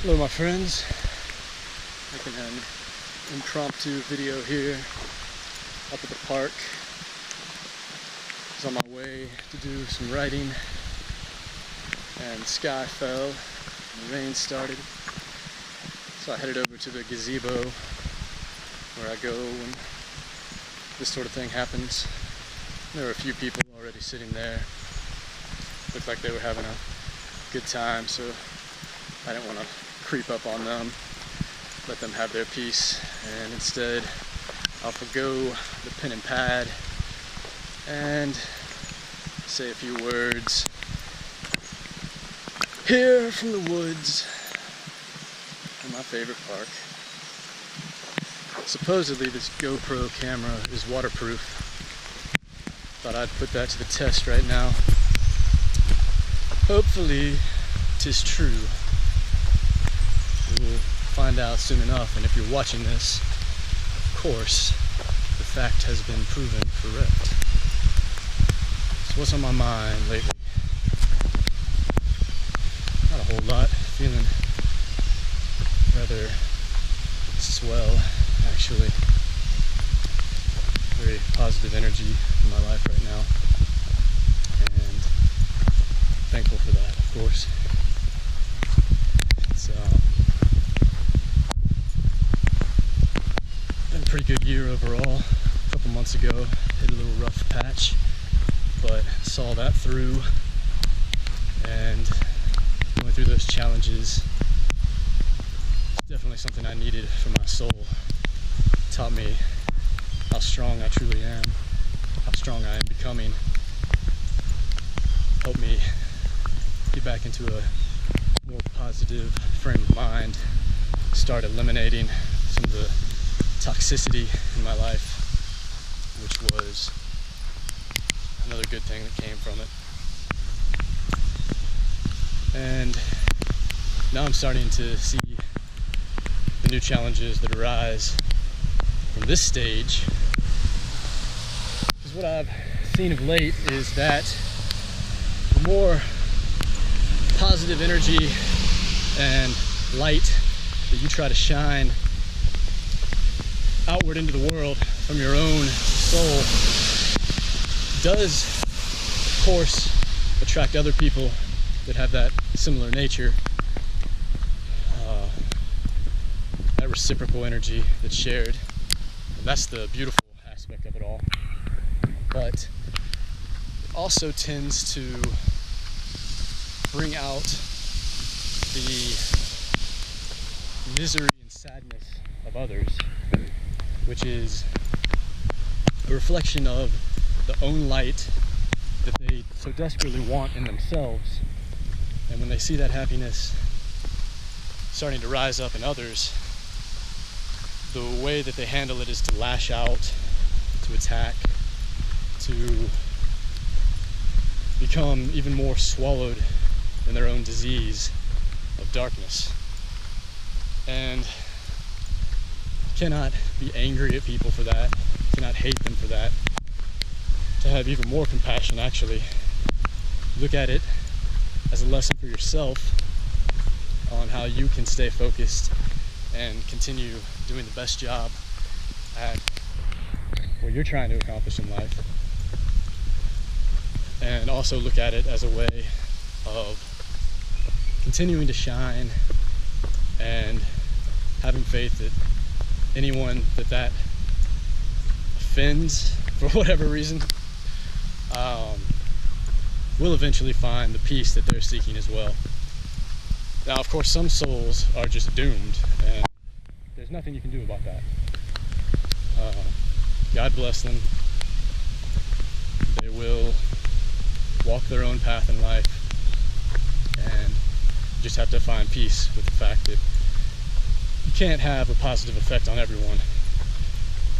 Hello my friends, making an impromptu video here up at the park. I was on my way to do some writing and the sky fell and the rain started, so I headed over to the gazebo where I go when this sort of thing happens. There were a few people already sitting there. Looked like they were having a good time, so I didn't want to creep up on them, let them have their piece, and instead I'll forgo the pen and pad and say a few words. Here from the woods, in my favorite park. Supposedly this GoPro camera is waterproof. Thought I'd put that to the test right now. Hopefully 'tis true. We'll find out soon enough, and if you're watching this, of course, the fact has been proven correct. So what's on my mind lately? Not a whole lot. Feeling rather swell, actually. Very positive energy in my life right now, and thankful for that, of course. It's been a pretty good year overall. A couple months ago, hit a little rough patch, but saw that through, and going through those challenges is definitely something I needed for my soul. It taught me how strong I truly am, how strong I am becoming. Helped me get back into a more positive frame of mind, start eliminating some of the toxicity in my life, which was another good thing that came from it. And now I'm starting to see the new challenges that arise from this stage. Because what I've seen of late is that the more positive energy and light that you try to shine outward into the world from your own soul does, of course, attract other people that have that similar nature. That reciprocal energy that's shared. And that's the beautiful aspect of it all. But it also tends to bring out the misery and sadness of others, which is a reflection of the own light that they so desperately want in themselves. And when they see that happiness starting to rise up in others, the way that they handle it is to lash out, to attack, to become even more swallowed in their own disease of darkness. And you cannot be angry at people for that, you cannot hate them for that. To have even more compassion, actually, look at it as a lesson for yourself on how you can stay focused and continue doing the best job at what you're trying to accomplish in life. And also look at it as a way of continuing to shine and having faith that anyone that offends for whatever reason will eventually find the peace that they're seeking as well. Now, of course, some souls are just doomed, and there's nothing you can do about that. God bless them. They will walk their own path in life, and you just have to find peace with the fact that you can't have a positive effect on everyone.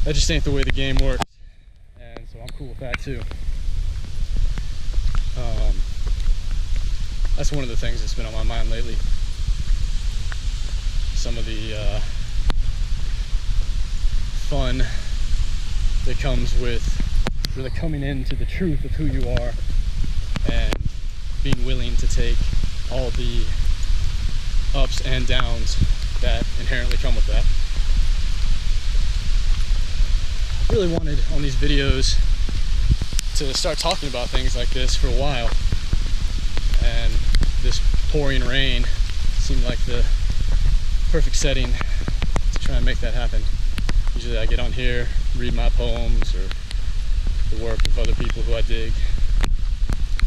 That just ain't the way the game works, and so I'm cool with that too. That's one of the things that's been on my mind lately. Some of the fun that comes with really coming into the truth of who you are and being willing to take all the ups and downs that inherently come with that. I really wanted on these videos to start talking about things like this for a while, and this pouring rain seemed like the perfect setting to try and make that happen. Usually I get on here, read my poems or the work of other people who I dig,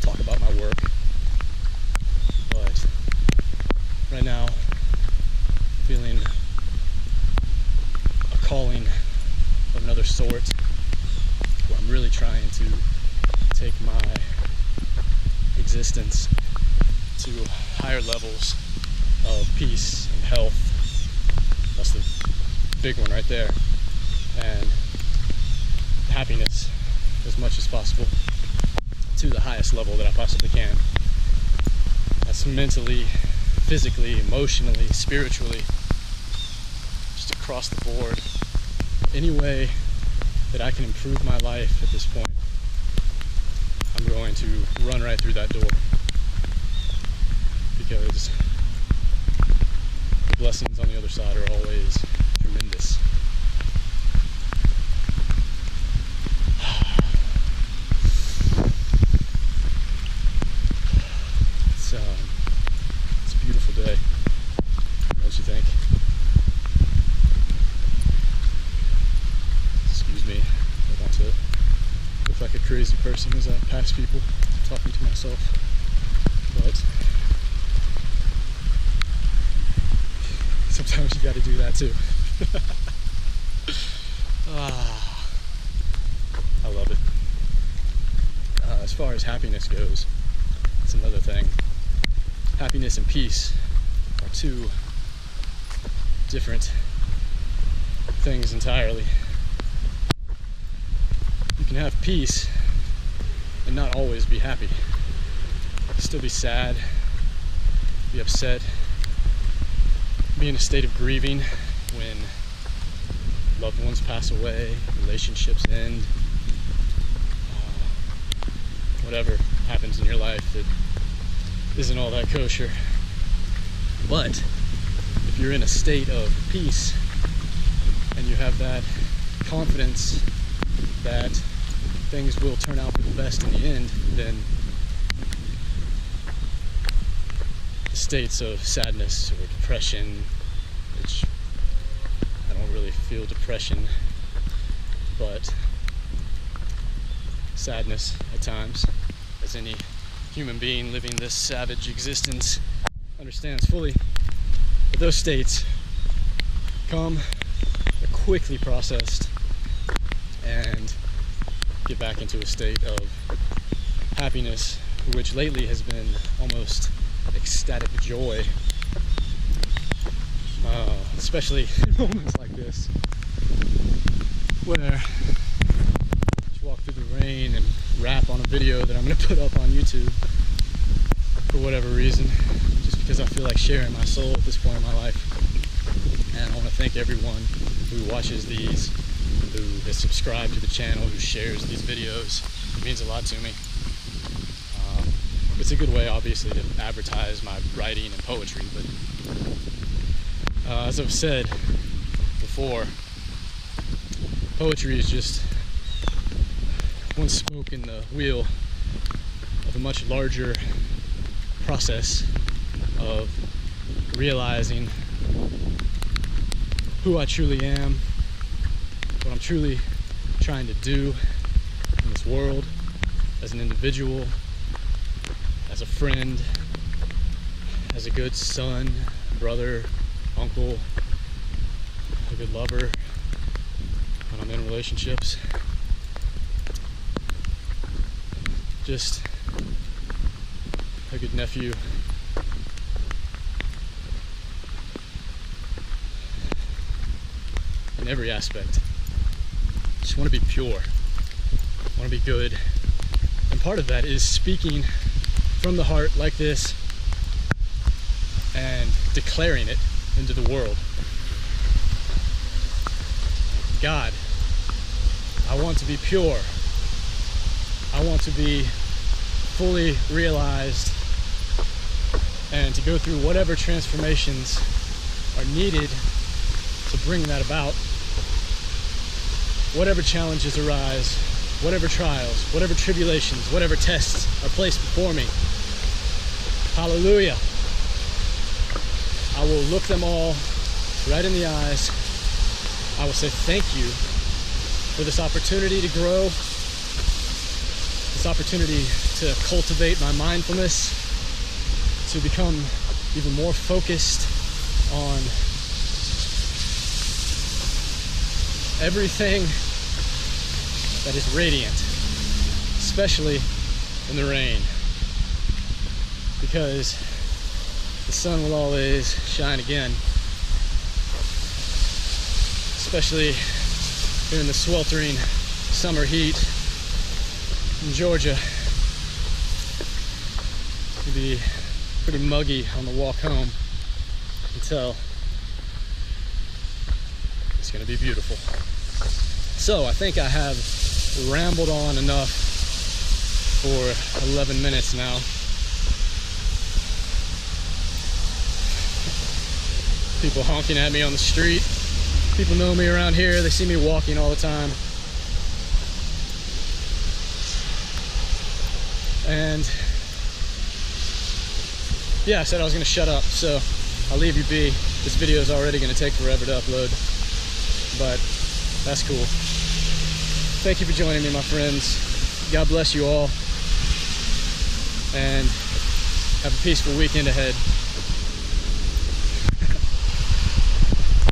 talk about my work, but right now feeling a calling of another sort, where I'm really trying to take my existence to higher levels of peace and health. That's the big one right there. And happiness as much as possible to the highest level that I possibly can. That's mentally, physically, emotionally, spiritually, just across the board. Any way that I can improve my life at this point, I'm going to run right through that door, because the blessings on the other side are always tremendous. It's a beautiful day, don't you think? Excuse me, I want to look like a crazy person as I pass people, talking to myself, but sometimes you gotta do that too. I love it. As far as happiness goes, it's another thing. Happiness and peace are two different things entirely. You can have peace and not always be happy. Still be sad, be upset, be in a state of grieving when loved ones pass away, relationships end, whatever happens in your life that isn't all that kosher. But if you're in a state of peace and you have that confidence that things will turn out for the best in the end, then the states of sadness or depression, which I don't really feel depression, but sadness at times, as any human being living this savage existence understands fully. But those states come, they're quickly processed, and get back into a state of happiness, which lately has been almost ecstatic joy, especially in moments like this, where walk through the rain and rap on a video that I'm going to put up on YouTube for whatever reason, just because I feel like sharing my soul at this point in my life. And I want to thank everyone who watches these, who has subscribed to the channel, who shares these videos. It means a lot to me. It's a good way, obviously, to advertise my writing and poetry, but as I've said before, poetry is just one spoke in the wheel of a much larger process of realizing who I truly am, what I'm truly trying to do in this world as an individual, as a friend, as a good son, brother, uncle, a good lover when I'm in relationships. Just a good nephew. In every aspect. Just want to be pure. Want to be good. And part of that is speaking from the heart like this and declaring it into the world. God, I want to be pure. I want to be fully realized and to go through whatever transformations are needed to bring that about. Whatever challenges arise, whatever trials, whatever tribulations, whatever tests are placed before me. Hallelujah. I will look them all right in the eyes. I will say thank you for this opportunity to grow, this opportunity to cultivate my mindfulness, to become even more focused on everything that is radiant, especially in the rain, because the sun will always shine again, especially here in the sweltering summer heat in Georgia. It'll be pretty muggy on the walk home until it's going to be beautiful. So I think I have rambled on enough for 11 minutes now. People honking at me on the street. People know me around here. They see me walking all the time. And yeah, I said I was going to shut up, so I'll leave you be. This video is already going to take forever to upload, but that's cool. Thank you for joining me, my friends. God bless you all, and have a peaceful weekend ahead.